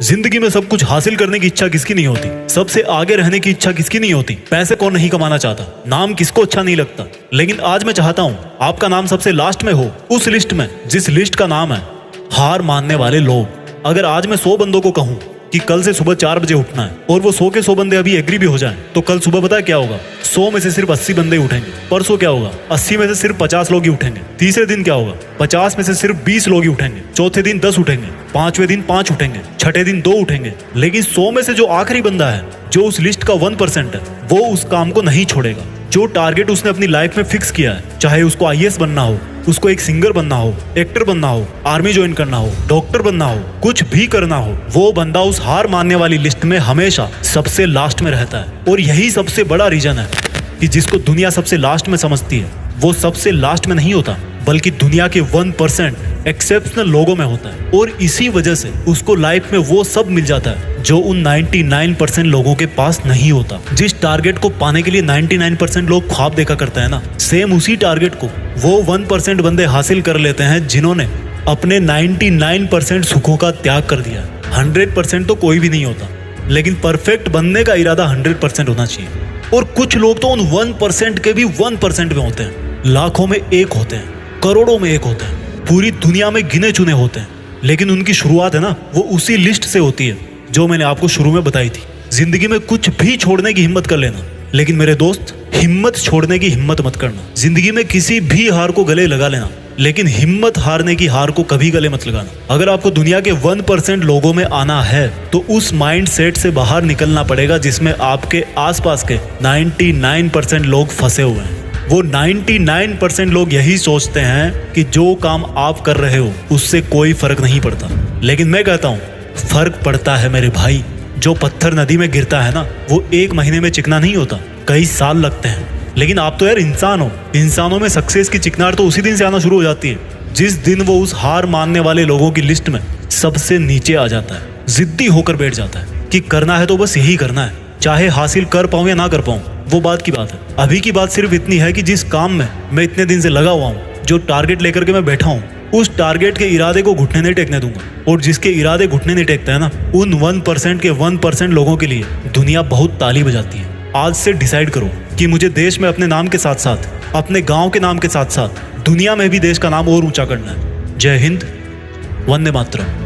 जिंदगी में सब कुछ हासिल करने की इच्छा किसकी नहीं होती? सबसे आगे रहने की इच्छा किसकी नहीं होती? पैसे कौन नहीं कमाना चाहता? नाम किसको अच्छा नहीं लगता? लेकिन आज मैं चाहता हूँ आपका नाम सबसे लास्ट में हो, उस लिस्ट में जिस लिस्ट का नाम है हार मानने वाले लोग। अगर आज मैं 100 बंदों को कहूँ कि कल से सुबह 4 बजे उठना है और वो 100 के 100 बंदे अभी एग्री भी हो जाएं, तो कल सुबह पता है क्या होगा? 100 में से सिर्फ 80 बंदे उठेंगे। परसों क्या होगा? 80 में से सिर्फ 50 लोग ही उठेंगे। तीसरे दिन क्या होगा? 50 में से सिर्फ 20 लोग ही उठेंगे। चौथे दिन 10 उठेंगे। पांचवें दिन 5 उठेंगे। छठे दिन 2 उठेंगे। लेकिन 100 में से जो आखिरी बंदा है, जो उस लिस्ट का 1% है, वो उस काम को नहीं छोड़ेगा। जो टारगेट उसने अपनी लाइफ में फिक्स किया है, चाहे उसको IAS बनना हो, उसको एक सिंगर बनना हो, एक्टर बनना हो, आर्मी ज्वाइन करना हो, डॉक्टर बनना हो, कुछ भी करना हो, वो बंदा उस हार मानने वाली लिस्ट में हमेशा सबसे लास्ट में रहता है। और यही सबसे बड़ा रीजन है कि जिसको दुनिया सबसे लास्ट में समझती है, वो सबसे लास्ट में नहीं होता, बल्कि दुनिया के 1% एक्सेप्शनल लोगों में होता है। और इसी वजह से उसको लाइफ में वो सब मिल जाता है जो उन 99% लोगों के पास नहीं होता। जिस टारगेट को पाने के लिए 99% लोग ख्वाब देखा करते हैं ना, सेम उसी टारगेट को वो 1% बंदे हासिल कर लेते हैं जिन्होंने अपने 99% सुखों का त्याग कर दिया। 100% तो कोई भी नहीं होता, लेकिन परफेक्ट बनने का इरादा 100% होना चाहिए। और कुछ लोग तो उन 1% के भी 1% में होते हैं, लाखों में एक होते हैं, करोड़ों में एक होते हैं, पूरी दुनिया में गिने चुने होते हैं। लेकिन उनकी शुरुआत है ना, वो उसी लिस्ट से होती है जो मैंने आपको शुरू में बताई थी। जिंदगी में कुछ भी छोड़ने की हिम्मत कर लेना, लेकिन मेरे दोस्त, हिम्मत छोड़ने की हिम्मत मत करना। जिंदगी में किसी भी हार को गले लगा लेना, लेकिन हिम्मत हारने की हार को कभी गले मत लगाना। अगर आपको दुनिया के 1% लोगों में आना है, तो उस माइंड सेट से बाहर निकलना पड़ेगा जिसमें आपके आसपास के 99% लोग फंसे हुए हैं। वो 99% लोग यही सोचते हैं कि जो काम आप कर रहे हो उससे कोई फर्क नहीं पड़ता। लेकिन मैं कहता हूँ फर्क पड़ता है मेरे भाई। जो पत्थर नदी में गिरता है ना, वो 1 महीने में चिकना नहीं होता, कई साल लगते हैं। लेकिन आप तो यार इंसान हो, इंसानों में सक्सेस की चिकनाहट तो उसी दिन से आना शुरू हो जाती है जिस दिन वो उस हार मानने वाले लोगों की लिस्ट में सबसे नीचे आ जाता है, जिद्दी होकर बैठ जाता है कि करना है तो बस यही करना है, चाहे हासिल कर पाऊं या ना कर पाऊं, वो बात की बात है। अभी की बात सिर्फ इतनी है कि जिस काम में मैं इतने दिन से लगा हुआ हूँ, जो टारगेट लेकर के मैं बैठा हूँ, उस टारगेट के इरादे को घुटने नहीं टेकने दूंगा। और जिसके इरादे घुटने नहीं टेकता है ना, उन 1% के 1% लोगों के लिए दुनिया बहुत ताली बजाती है। आज से डिसाइड करो कि मुझे देश में अपने नाम के साथ साथ, अपने गांव के नाम के साथ साथ दुनिया में भी देश का नाम और ऊंचा करना है। जय हिंद, वंदे मातरम।